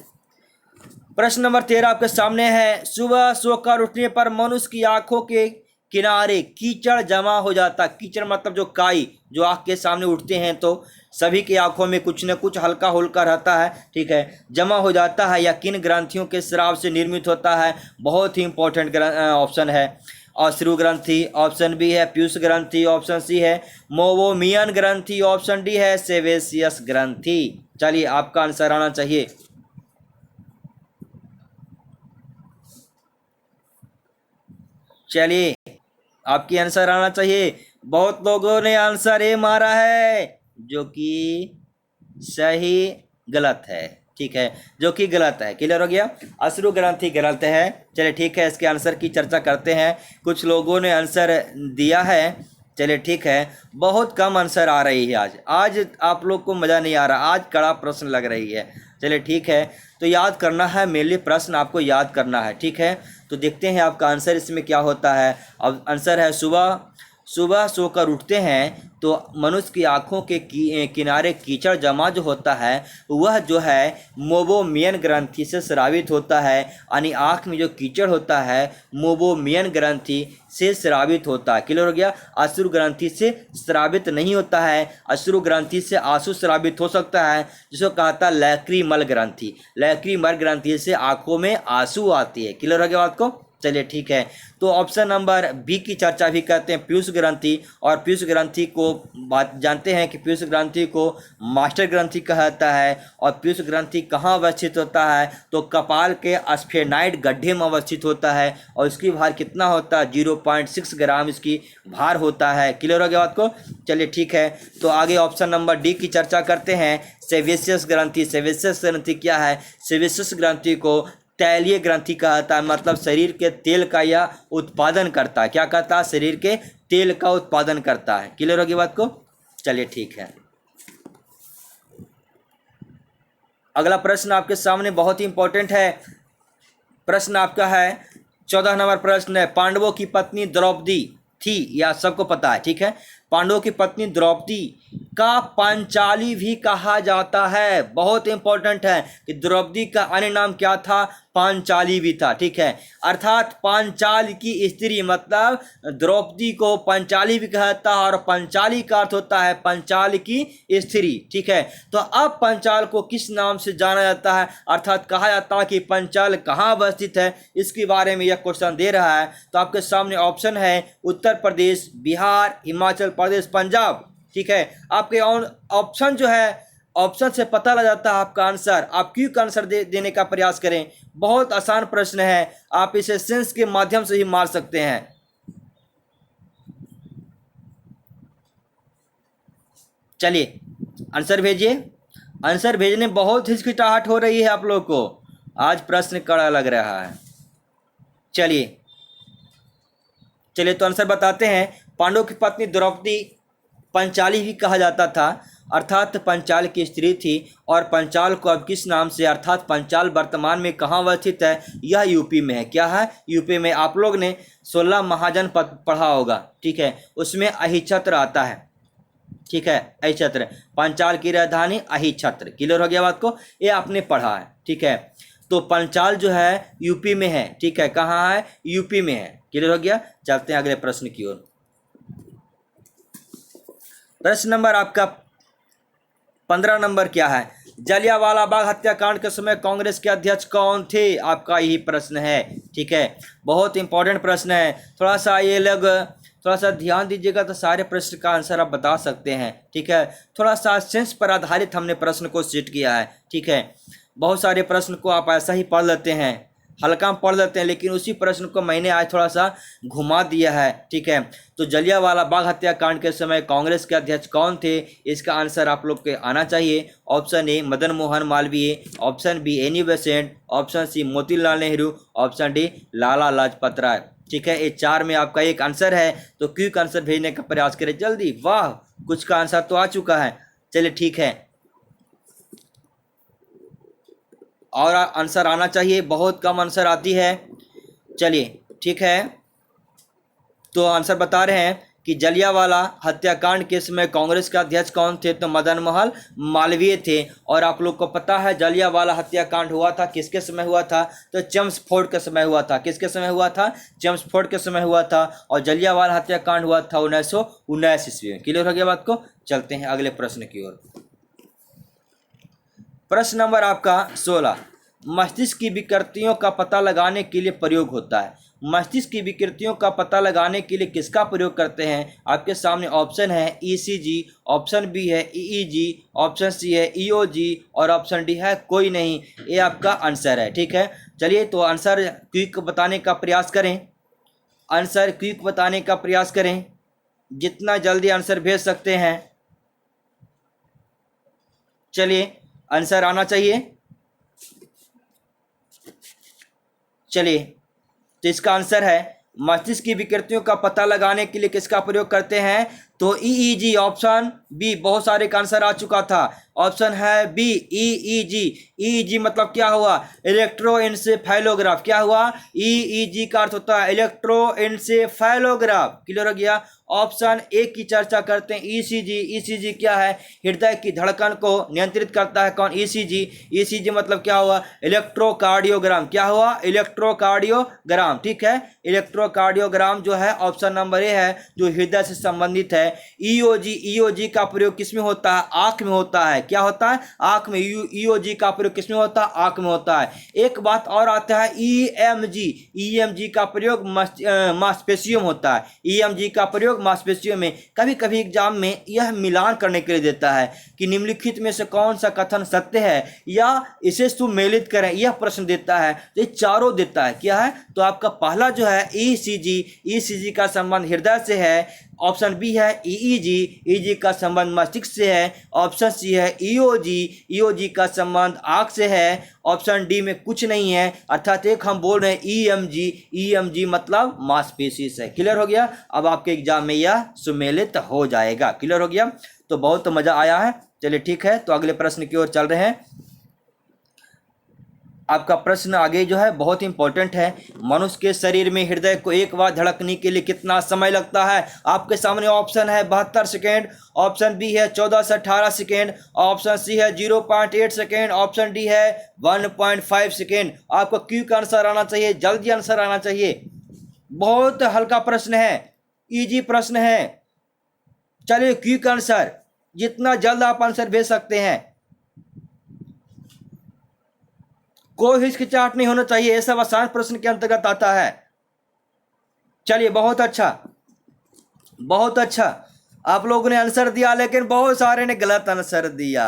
Speaker 1: प्रश्न नंबर 13 आपके सामने है, सुबह सोकर उठने पर मनुष्य की आंखों के किनारे कीचड़ जमा हो जाता। कीचड़ मतलब जो काई, जो आंख के सामने उठते हैं तो सभी की आंखों में कुछ न कुछ हल्का हुल्का रहता है। ठीक है, जमा हो जाता है या किन ग्रंथियों के स्राव से निर्मित होता है। बहुत ही इंपॉर्टेंट ऑप्शन है, अश्रु ग्रंथि, ऑप्शन बी है पीयूष ग्रंथि, ऑप्शन सी है मोवोमियन ग्रंथि, ऑप्शन डी है सेवेसियस ग्रंथि। चलिए आपका आंसर आना चाहिए। चलिए आपकी आंसर आना चाहिए। बहुत लोगों ने आंसर ए मारा है, जो कि सही गलत है। ठीक है, जो कि गलत है। क्लियर हो गया। अश्रु ग्रंथि गलत है। चलिए ठीक है, इसके आंसर की चर्चा करते हैं। कुछ लोगों ने आंसर दिया है। चलिए ठीक है, बहुत कम आंसर आ रही है आज आप लोग को मज़ा नहीं आ रहा, आज कड़ा प्रश्न लग रही है। चलिए ठीक है, तो याद करना है, मेनली प्रश्न आपको याद करना है। ठीक है, तो देखते हैं आपका आंसर इसमें क्या होता है। अब आंसर है सुबह सोकर उठते हैं तो मनुष्य की आंखों के किनारे कीचड़ जमा जो होता है वह जो है मोवोमियन ग्रंथि से स्रावित होता है, यानी आँख में जो कीचड़ होता है मोवोमियन ग्रंथि से स्रावित होता है। क्लियर हो गया। अश्रु ग्रंथि से स्रावित नहीं होता है। अश्रु ग्रंथि से आंसू स्रावित हो सकता है, जिसको कहता है लैक्रीमल ग्रंथि। लैक्रीमल ग्रंथि से आंखों में आंसू आती है। क्लियर हो गया बात को। चलिए ठीक है, तो ऑप्शन नंबर बी की चर्चा भी करते हैं, पीयूष ग्रंथि। और पीयूष ग्रंथि को बात जानते हैं कि पीयूष ग्रंथि को मास्टर ग्रंथि कहता है। और पीयूष ग्रंथि कहाँ अवस्थित होता है, तो कपाल के स्फेनाइड गड्ढे में अवस्थित होता है। और इसकी भार कितना होता है, 0.6 ग्राम इसकी भार होता है। क्लियर हो गया बात को। चलिए ठीक है, तो आगे ऑप्शन नंबर डी की चर्चा करते हैं, सेवेसियस ग्रंथि। सेवेसियस ग्रंथि क्या है, सेवेसियस ग्रंथि को तैलीय ग्रंथि कहता है, मतलब शरीर के तेल का यह उत्पादन करता है। क्या करता है, शरीर के तेल का उत्पादन करता है। क्लियर होगी बात को। चलिए ठीक है, अगला प्रश्न आपके सामने बहुत ही इंपॉर्टेंट है। प्रश्न आपका है 14 नंबर प्रश्न है, पांडवों की पत्नी द्रौपदी थी, या सबको पता है। ठीक है, पांडवों की पत्नी द्रौपदी का पांचाली भी कहा जाता है। बहुत इंपॉर्टेंट है कि द्रौपदी का अन्य नाम क्या था, पांचाली भी था। ठीक है, अर्थात पांचाल की स्त्री, मतलब द्रौपदी को पांचाली भी कहता है और पांचाली का अर्थ होता है पांचाल की स्त्री। ठीक है, तो अब पांचाल को किस नाम से जाना जाता है, अर्थात कहा जाता है कि पांचाल कहाँ अवस्थित है, इसके बारे में यह क्वेश्चन दे रहा है। तो आपके सामने ऑप्शन है उत्तर प्रदेश, बिहार, हिमाचल प्रदेश, पंजाब। ठीक है, आपके ऑप्शन जो है, ऑप्शन से पता लग जाता है आपका आंसर। आप क्विक आंसर देने का प्रयास करें। बहुत आसान प्रश्न है, आप इसे सेंस के माध्यम से ही मार सकते हैं। चलिए आंसर भेजिए। आंसर भेजने में बहुत हिचकिचाहट हो रही है आप लोग को, आज प्रश्न कड़ा लग रहा है। चलिए तो आंसर बताते हैं। पांडव की पत्नी द्रौपदी पंचाली भी कहा जाता था, अर्थात पंचाल की स्त्री थी। और पंचाल को अब किस नाम से, अर्थात पंचाल वर्तमान में कहाँ अवस्थित है, यह यूपी में है। क्या है, यूपी में। आप लोग ने 16 महाजन पढ़ा होगा। ठीक है, उसमें अहिछत्र आता है। ठीक है, अहिछत्र, पंचाल की राजधानी अहिछत्र। क्लियर हो गया बात को, ये आपने पढ़ा है। ठीक है, तो पंचाल जो है यूपी में है। ठीक है, कहाँ है, यूपी में है। क्लियर हो गया। चलते हैं अगले प्रश्न की ओर। प्रश्न नंबर आपका 15 नंबर क्या है, जलियांवाला बाग हत्याकांड के समय कांग्रेस के अध्यक्ष कौन थे, आपका यही प्रश्न है। ठीक है, बहुत इंपॉर्टेंट प्रश्न है। थोड़ा सा ये लोग थोड़ा सा ध्यान दीजिएगा तो सारे प्रश्न का आंसर आप बता सकते हैं। ठीक है, थोड़ा सा सेंस पर आधारित हमने प्रश्न को सेट किया है। ठीक है, बहुत सारे प्रश्न को आप ऐसा ही पढ़ लेते हैं, हल्का में पढ़ लेते हैं, लेकिन उसी प्रश्न को मैंने आज थोड़ा सा घुमा दिया है। ठीक है, तो जलियांवाला बाग हत्याकांड के समय कांग्रेस के अध्यक्ष कौन थे, इसका आंसर आप लोग के आना चाहिए। Option A Madan Mohan Malviya, option B Annie Besant, option C Motilal Nehru, option D Lala Lajpat Rai. ठीक है, ये 4 में आपका एक आंसर है। तो क्विक आंसर भेजने का प्रयास करें जल्दी। वाह, कुछ का आंसर तो आ चुका है। चलिए ठीक है, और आंसर आना चाहिए, बहुत कम आंसर आती है। चलिए ठीक है, तो आंसर बता रहे हैं कि जलियांवाला हत्याकांड के समय कांग्रेस का अध्यक्ष कौन थे, तो मदन मोहन मालवीय थे। और आप लोग को पता है जलियांवाला हत्याकांड हुआ था किसके समय हुआ था, तो चेम्सफोर्ड के समय हुआ था। किसके समय हुआ था, चेम्सफोर्ड के समय हुआ था। और जलियांवाला हत्याकांड हुआ था 1919 ईस्वी में। क्लियर हो गया बात को। चलते हैं अगले प्रश्न की ओर। प्रश्न नंबर आपका 16, मस्तिष्क की विकृतियों का पता लगाने के लिए प्रयोग होता है। मस्तिष्क की विकृतियों का पता लगाने के लिए किसका प्रयोग करते हैं, आपके सामने ऑप्शन है ईसीजी, ऑप्शन बी है ईईजी, ऑप्शन सी है ईओजी और ऑप्शन डी है कोई नहीं। ये आपका आंसर है। ठीक है, चलिए तो आंसर क्विक बताने का प्रयास करें। आंसर क्विक बताने का प्रयास करें, जितना जल्दी आंसर भेज सकते हैं। चलिए आंसर आना चाहिए। चलिए, तो इसका आंसर है मस्तिष्क की विकृतियों का पता लगाने के लिए किसका प्रयोग करते हैं, तो ईईजी, ऑप्शन बी। बहुत सारे का आंसर आ चुका था। ऑप्शन है बी ईईजी। ईईजी मतलब क्या हुआ, इलेक्ट्रोएन्सेफेलोग्राफ। क्या हुआ, ईईजी का अर्थ होता है इलेक्ट्रोएन्सेफेलोग्राफ। क्लियर हो गया। ऑप्शन ए की चर्चा करते हैं, ईसीजी। ईसीजी क्या है, हृदय की धड़कन को नियंत्रित करता है कौन, ईसीजी। ईसीजी मतलब क्या हुआ, इलेक्ट्रोकार्डियोग्राम। क्या हुआ, इलेक्ट्रोकार्डियोग्राम। ठीक है, इलेक्ट्रोकार्डियोग्राम जो है ऑप्शन नंबर ए है, जो हृदय से संबंधित है। ईओजी, ईओजी का प्रयोग किसमें होता है, आंख में होता है। क्या होता है, आंख में। ईओजी का प्रयोग किसमें होता है, आंख में होता है। एक बात और आता है ईएमजी। ईएमजी का प्रयोग मांसपेशियों में होता है। ईएमजी का प्रयोग मांसपेशियों में। कभी कभी एग्जाम में यह मिलान करने के लिए देता है कि निम्नलिखित में से कौन सा कथन सत्य है या इसे सुमेलित करें, यह प्रश्न देता है। तो ये चारों देता है। क्या है, तो आपका पहला जो है ईसीजी, ईसीजी का संबंध हृदय से है। ऑप्शन बी है ईईजी, ईजी का संबंध मस्तिष्क से है। ऑप्शन सी है ईओजी, ईओजी का संबंध आंख से है। ऑप्शन डी में कुछ नहीं है, अर्थात एक हम बोल रहे हैं ईएमजी। ईएमजी मतलब मांसपेशी से। क्लियर हो गया। अब आपके एग्जाम में यह सुमेलित हो जाएगा। क्लियर हो गया, तो बहुत मजा आया है। चलिए ठीक है, तो अगले प्रश्न की ओर चल रहे हैं। आपका प्रश्न आगे जो है बहुत इंपॉर्टेंट है। मनुष्य के शरीर में हृदय को एक बार धड़कने के लिए कितना समय लगता है? आपके सामने ऑप्शन है 72 सेकेंड, ऑप्शन बी है 14 से 18 सेकेंड, ऑप्शन सी है 0.8 सेकेंड, ऑप्शन डी है 1.5 सेकेंड। आपको क्यू का आंसर आना चाहिए, जल्दी आंसर आना चाहिए। बहुत हल्का प्रश्न है, इजी प्रश्न है। चलिए क्यू का आंसर, जितना जल्द आप आंसर भेज सकते हैं। कोई हिचकिचाहट नहीं होना चाहिए, ये सब आसान प्रश्न के अंतर्गत आता है। चलिए बहुत अच्छा, बहुत अच्छा। आप लोगों ने आंसर दिया, लेकिन बहुत सारे ने गलत आंसर दिया।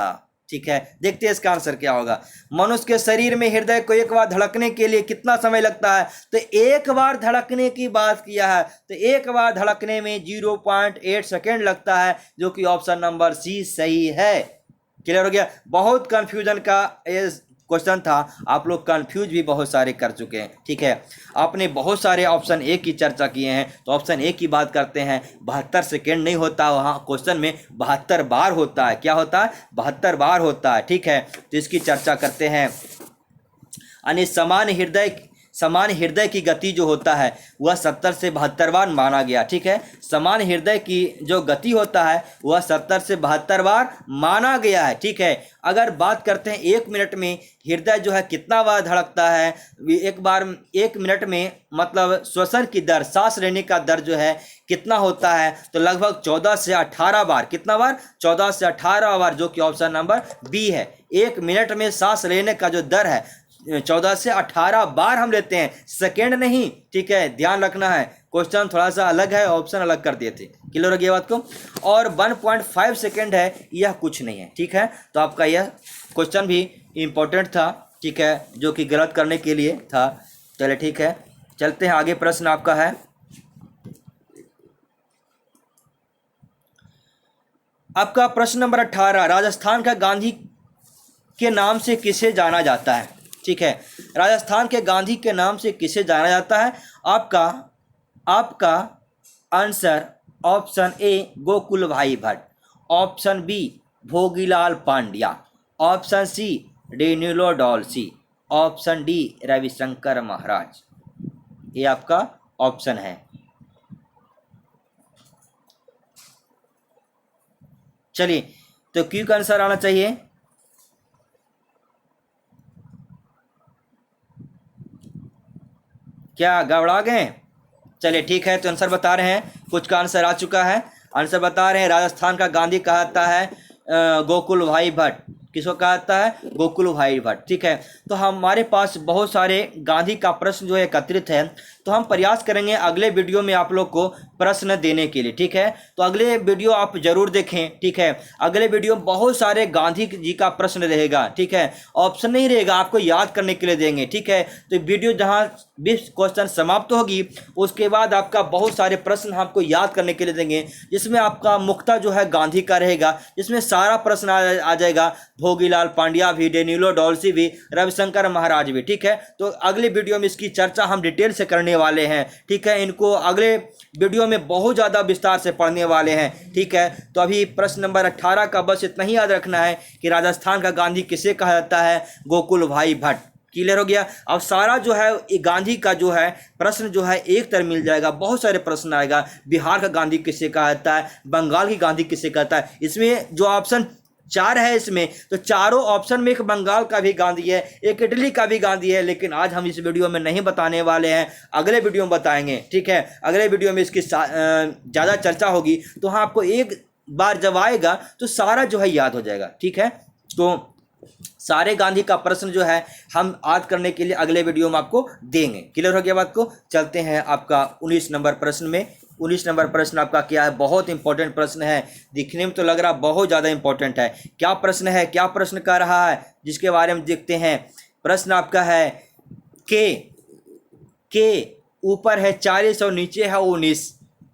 Speaker 1: ठीक है, देखते हैं इसका आंसर क्या होगा। मनुष्य के शरीर में हृदय को एक बार धड़कने के लिए कितना समय लगता है? तो एक बार धड़कने की बात किया है, तो एक बार धड़कने में 0.8 सेकेंड लगता है, जो कि ऑप्शन नंबर सी सही है। क्लियर हो गया? बहुत कंफ्यूजन का क्वेश्चन था, आप लोग कंफ्यूज भी बहुत सारे कर चुके हैं। ठीक है, आपने बहुत सारे ऑप्शन ए की चर्चा किए हैं, तो ऑप्शन ए की बात करते हैं। 72 सेकेंड नहीं होता, वहाँ क्वेश्चन में 72 बार होता है। क्या होता है? 72 बार होता है। ठीक है, तो इसकी चर्चा करते हैं। यानी समान हृदय की गति जो होता है वह 70 से 72 बार माना गया। ठीक है, समान हृदय की जो गति होता है वह 70 से 72 बार माना गया है। ठीक है, अगर बात करते हैं 1 मिनट में हृदय जो है कितना बार धड़कता है, एक मिनट में मतलब श्वसन की दर, सांस लेने का दर जो है कितना होता है, तो लगभग 14 से 18 बार। कितना बार? 14 से 18 बार, जो कि ऑप्शन नंबर बी है। 1 मिनट में सांस लेने का जो दर है 14 से 18 बार हम लेते हैं, सेकेंड नहीं। ठीक है, ध्यान रखना है, क्वेश्चन थोड़ा सा अलग है, ऑप्शन अलग कर दिए थे। क्लियर हो गया बात को? और 1.5 सेकेंड है, यह कुछ नहीं है। ठीक है, तो आपका यह क्वेश्चन भी इंपॉर्टेंट था। ठीक है, जो कि गलत करने के लिए था। चलिए ठीक है, चलते हैं आगे। प्रश्न आपका है, आपका प्रश्न नंबर 18, राजस्थान का गांधी के नाम से किसे जाना जाता है? ठीक है, राजस्थान के गांधी के नाम से किसे जाना जाता है? आपका answer option A Gokul bhai Bhatt, option B Bhogilal Pandya, option C Danilo Dolci, option D Ravishankar Maharaj. ये आपका ऑप्शन है। चलिए, तो क्यों का आंसर आना चाहिए? क्या गड़बड़ा गए? चलिए ठीक है, तो आंसर बता रहे हैं। कुछ का आंसर आ चुका है, आंसर बता रहे हैं। राजस्थान का गांधी कहा जाता है गोकुल भाई भट्ट। किसको कहा जाता है? गोकुल भाई भट्ट। ठीक है, तो हमारे पास बहुत सारे गांधी का प्रश्न जो है एकत्रित है, तो हम प्रयास करेंगे अगले वीडियो में आप लोग को प्रश्न देने के लिए। ठीक है, तो अगले वीडियो आप जरूर देखें। ठीक है, अगले वीडियो में बहुत सारे गांधी जी का प्रश्न रहेगा। ठीक है, ऑप्शन नहीं रहेगा, आपको याद करने के लिए देंगे। ठीक है, तो वीडियो जहां 20 क्वेश्चन समाप्त होगी, उसके बाद आपका बहुत सारे प्रश्न आपको याद करने के लिए देंगे, जिसमें आपका मुख्यतः जो है गांधी का रहेगा, जिसमें सारा प्रश्न आ जाएगा। भोगीलाल पांड्या भी, डेनिलो डॉल्सी भी, रविशंकर महाराज भी। ठीक है, तो अगले वीडियो में इसकी चर्चा हम डिटेल से करने वाले हैं। ठीक है, इनको अगले वीडियो में बहुत ज़्यादा विस्तार से पढ़ने वाले हैं। ठीक है, तो अभी प्रश्न नंबर 18 का बस इतना ही याद रखना है कि राजस्थान का गांधी किसे कहा जाता है? गोकुल भाई भट्ट। क्लियर हो गया? अब सारा जो है गांधी का जो है प्रश्न जो है एक तरह मिल जाएगा, बहुत सारे प्रश्न आएगा। बिहार का गांधी किसे कहा जाता है? बंगाल की गांधी किसे कहता है? इसमें जो ऑप्शन 4 है, इसमें तो चारों ऑप्शन में एक बंगाल का भी गांधी है, एक इटली का भी गांधी है, लेकिन आज हम इस वीडियो में नहीं बताने वाले हैं, अगले वीडियो में बताएंगे। ठीक है, अगले वीडियो में इसकी ज़्यादा चर्चा होगी, तो हाँ आपको एक बार जब आएगा तो सारा जो है याद हो जाएगा। ठीक है, तो सारे गांधी का प्रश्न जो है हम याद करने के लिए अगले वीडियो में आपको देंगे। क्लियर हो गया बात को? चलते हैं आपका 19 नंबर प्रश्न में। 19 नंबर प्रश्न आपका क्या है? बहुत इंपॉर्टेंट प्रश्न है, दिखने में तो लग रहा बहुत ज़्यादा इंपॉर्टेंट है। क्या प्रश्न है, क्या प्रश्न कर रहा है, जिसके बारे में देखते हैं। प्रश्न आपका है के ऊपर है 40 और नीचे है 19।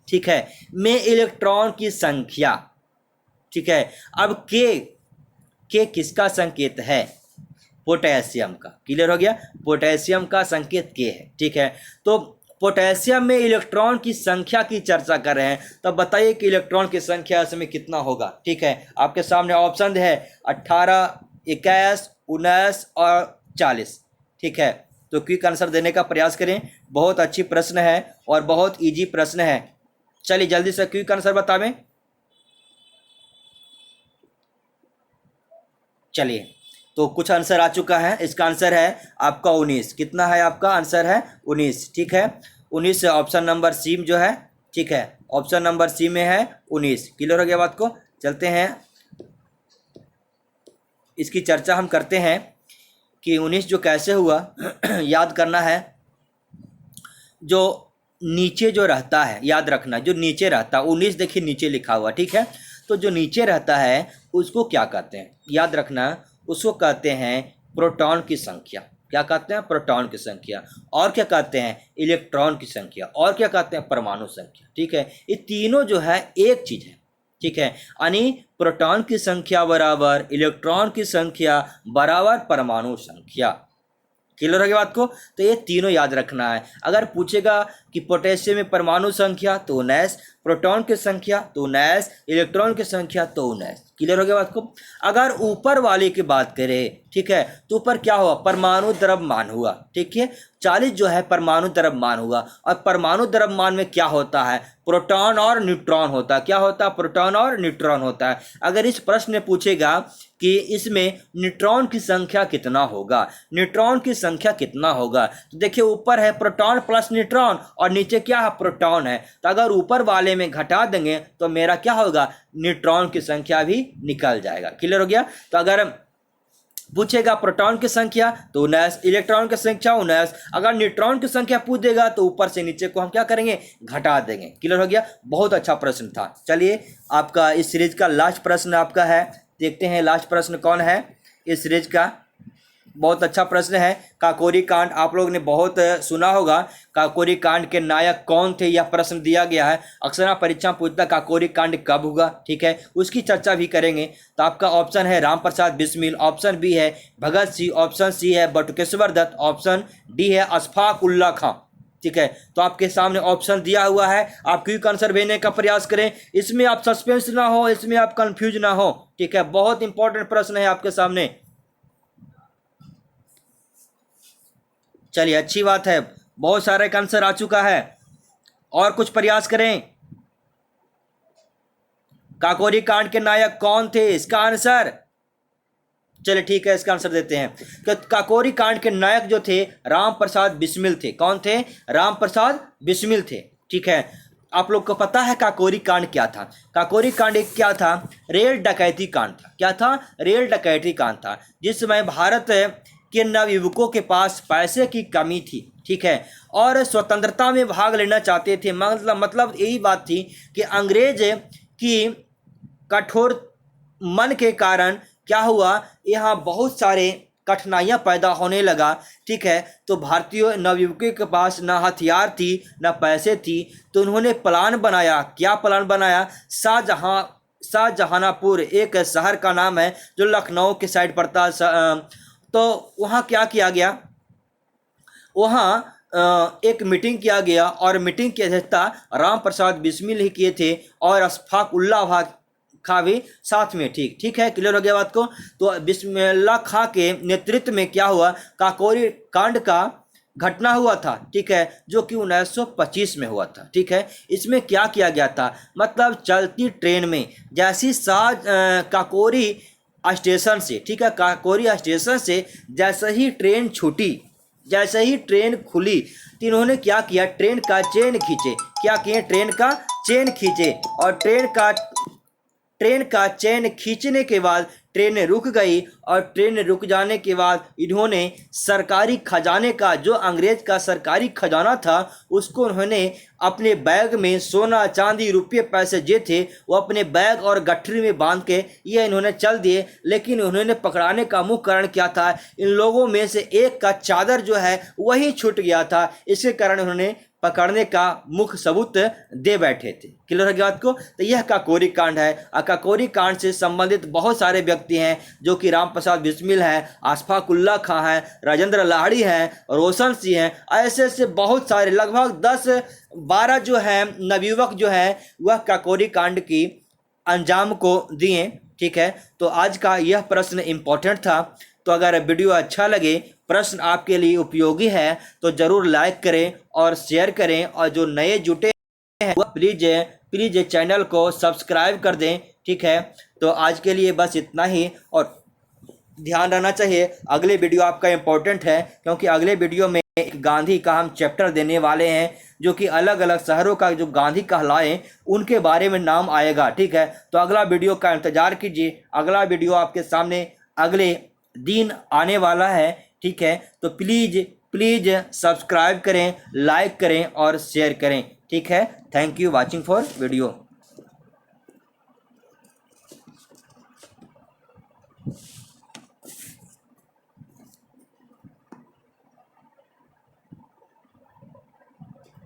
Speaker 1: ठीक है, में इलेक्ट्रॉन की संख्या। ठीक है, अब के किसका संकेत है? पोटेशियम का। क्लियर हो गया? पोटेशियम का संकेत के है। ठीक है, तो पोटेशियम में इलेक्ट्रॉन की संख्या की चर्चा कर रहे हैं, तो बताइए कि इलेक्ट्रॉन की संख्या इसमें कितना होगा। ठीक है, आपके सामने ऑप्शन है 18, 21, 19 और 40। ठीक है, तो क्विक आंसर देने का प्रयास करें। बहुत अच्छी प्रश्न है और बहुत इजी प्रश्न है। चलिए जल्दी से क्विक आंसर बतावें। चलिए, तो कुछ आंसर आ चुका है। इसका आंसर है आपका 19। कितना है आपका आंसर है 19, ठीक है। 19 ऑप्शन नंबर सी जो है, ठीक है, ऑप्शन नंबर सी में है 19। क्लियर हो गया बात को। चलते हैं, इसकी चर्चा हम करते हैं कि 19 जो कैसे हुआ। याद करना है, जो नीचे जो रहता है, याद रखना, जो नीचे रहता है 19 देखिए नीचे लिखा हुआ, ठीक है। तो जो नीचे रहता है उसको क्या कहते हैं, याद रखना, उसको कहते हैं प्रोटॉन की संख्या। क्या कहते हैं? प्रोटॉन की संख्या। और क्या कहते हैं? इलेक्ट्रॉन की संख्या। और क्या कहते हैं? परमाणु संख्या। ठीक है, ये तीनों जो है एक चीज है, ठीक है। यानी प्रोटॉन की संख्या बराबर इलेक्ट्रॉन की संख्या बराबर परमाणु संख्या। क्लियर हो गया बात को। तो ये तीनों याद रखना है। अगर पूछेगा कि पोटेशियम में परमाणु संख्या तो 19, प्रोटॉन की संख्या तो 19, इलेक्ट्रॉन की संख्या तो 19। क्लियर हो गया बात को। अगर ऊपर वाले की बात करें, ठीक है, तो ऊपर क्या हुआ? परमाणु द्रव्यमान हुआ, ठीक है। 40 जो है परमाणु द्रव्यमान हुआ। और परमाणु द्रव्यमान में क्या होता है? प्रोटॉन और न्यूट्रॉन होता है। क्या होता है? प्रोटॉन और न्यूट्रॉन होता है। अगर इस प्रश्न में पूछेगा कि इसमें न्यूट्रॉन की संख्या कितना होगा, न्यूट्रॉन की संख्या कितना होगा, तो देखिए ऊपर है प्रोटॉन प्लस न्यूट्रॉन और नीचे क्या है? प्रोटॉन है। तो अगर ऊपर वाले में घटा देंगे तो मेरा क्या होगा? न्यूट्रॉन की संख्या भी निकल जाएगा। क्लियर हो गया। तो अगर पूछेगा प्रोटॉन की संख्या तो 19, इलेक्ट्रॉन की संख्या 19। अगर न्यूट्रॉन की संख्या पूछ देगा तो ऊपर से नीचे को हम क्या करेंगे? घटा देंगे। क्लियर हो गया। बहुत अच्छा प्रश्न था। चलिए आपका इस सीरीज का लास्ट प्रश्न आपका है, देखते हैं लास्ट प्रश्न कौन है इस सीरीज का। बहुत अच्छा प्रश्न है। काकोरी कांड आप लोग ने बहुत सुना होगा। काकोरी कांड के नायक कौन थे, यह प्रश्न दिया गया है। अक्सर परीक्षा पूछता काकोरी कांड कब हुआ, ठीक है, उसकी चर्चा भी करेंगे। तो आपका ऑप्शन है राम प्रसाद बिस्मिल, ऑप्शन बी है भगत सिंह, ऑप्शन सी है बटुकेश्वर दत्त, ऑप्शन डी है अशफाक उल्ला खां। ठीक है, तो आपके सामने ऑप्शन दिया हुआ है। आप क्विक आंसर देने का प्रयास करें। इसमें आप सस्पेंस ना हो, इसमें आप कंफ्यूज ना हो, ठीक है। बहुत इंपॉर्टेंट प्रश्न है आपके सामने। चलिए अच्छी बात है, बहुत सारे का आंसर आ चुका है। और कुछ प्रयास करें। काकोरी कांड के नायक कौन थे, इसका आंसर। चलिए ठीक है, इसका आंसर देते हैं। तो काकोरी कांड के नायक जो थे राम प्रसाद बिस्मिल थे। कौन थे? राम प्रसाद बिस्मिल थे, ठीक है। आप लोग को पता है काकोरी कांड क्या था? काकोरी कांड एक क्या था? रेल डकैती कांड था। क्या था? रेल डकैती कांड था। जिस समय भारत के नवयुवकों के पास पैसे की कमी थी, ठीक है, और स्वतंत्रता में भाग लेना चाहते थे। मतलब यही बात थी कि अंग्रेज की कठोर मन के कारण क्या हुआ, यहाँ बहुत सारे कठिनाइयाँ पैदा होने लगा, ठीक है। तो भारतीय नवयुवकों के पास ना हथियार थी ना पैसे थी। तो उन्होंने प्लान बनाया। क्या प्लान बनाया? शाहजहानापुर एक शहर का नाम है जो लखनऊ के साइड पड़ता है। तो वहाँ क्या किया गया? वहाँ एक मीटिंग किया गया और मीटिंग की अध्यक्षता राम प्रसाद बिस्मिल ही किए थे और अशफाक उल्ला खां भी साथ में। ठीक है, क्लियर हो गया बात को। तो बिस्मिल्लाह खां के नेतृत्व में क्या हुआ? काकोरी कांड का घटना हुआ था, ठीक है, जो कि 1925 में हुआ था, ठीक है। इसमें क्या किया गया था? मतलब चलती ट्रेन में जैसी काकोरी स्टेशन से, ठीक है, काकोरी स्टेशन से जैसे ही ट्रेन छूटी, जैसे ही ट्रेन खुली, तो इन्होंने क्या किया? ट्रेन का चेन खींचे। क्या किए? ट्रेन का चेन खींचे। और ट्रेन का चेन खींचने के बाद ट्रेन रुक गई। और ट्रेन रुक जाने के बाद इन्होंने सरकारी खजाने का, जो अंग्रेज का सरकारी खजाना था, उसको उन्होंने अपने बैग में सोना चांदी रुपये पैसे जो थे वो अपने बैग और गठरी में बांध के ये इन्होंने चल दिए। लेकिन उन्होंने पकड़ाने का मुख्य कारण क्या था? इन लोगों में से एक का चादर जो है वही छूट गया था। इसके कारण उन्होंने पकड़ने का मुख्य सबूत दे बैठे थे। क्लियर हो गया बात को। तो यह काकोरी कांड है। काकोरी कांड से संबंधित बहुत सारे व्यक्ति हैं, जो कि राम प्रसाद बिस्मिल है, अशफाक उल्ला खां है, राजेंद्र लाहिड़ी हैं, रोशन सिंह हैं। ऐसे ऐसे बहुत सारे, लगभग 10-12 जो है नवयुवक जो है वह काकोरी कांड की अंजाम को दिए, ठीक है। तो आज का यह प्रश्न इम्पोर्टेंट था। तो अगर वीडियो अच्छा लगे प्रश्न आपके लिए उपयोगी है तो ज़रूर लाइक करें और शेयर करें, और जो नए जुटे हैं वो प्लीज़ चैनल को सब्सक्राइब कर दें। ठीक है, तो आज के लिए बस इतना ही। और ध्यान रहना चाहिए, अगले वीडियो आपका इम्पोर्टेंट है, क्योंकि अगले वीडियो में एक गांधी का हम चैप्टर देने वाले हैं, जो कि अलग अलग शहरों का जो गांधी कहलाए उनके बारे में नाम आएगा। ठीक है, तो अगला वीडियो का इंतज़ार कीजिए। अगला वीडियो आपके सामने अगले दिन आने वाला है। ठीक है, तो प्लीज़ सब्सक्राइब करें, लाइक करें और शेयर करें। ठीक है, thank you watching for video.